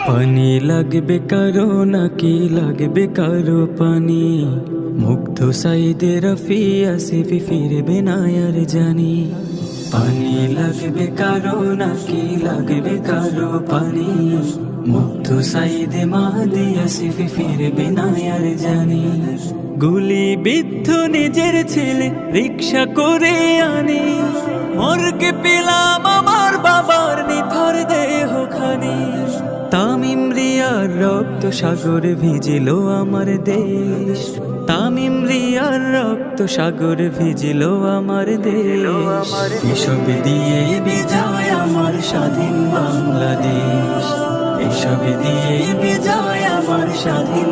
পানি লাগবে কারো নাকি লাগবে কারো পানি, মুগ্ধ সাইদে রফি আসিফি ফিরবে না আর জানি। পানি লাগবে কারো নাকি লাগবে কারো পানি, মুগ্ধ সাইদে মাহদি আসিফি ফিরবে না আর জানি। গুলি বিদ্ধ নিজের ছেলে রিক্সা করে আনি, মর্গে পেলাম আমার বাবার নিথর দেহ খানি। তামিম রিয়ার রক্ত সাগরে ভিজিল আমার দেশ, তামিম রিয়ার রক্ত সাগরে ভিজিল আমার দেশ। এসব দিয়ে বিজয় আমার স্বাধীন বাংলাদেশ, এসব দিয়ে বিজয় আমার স্বাধীন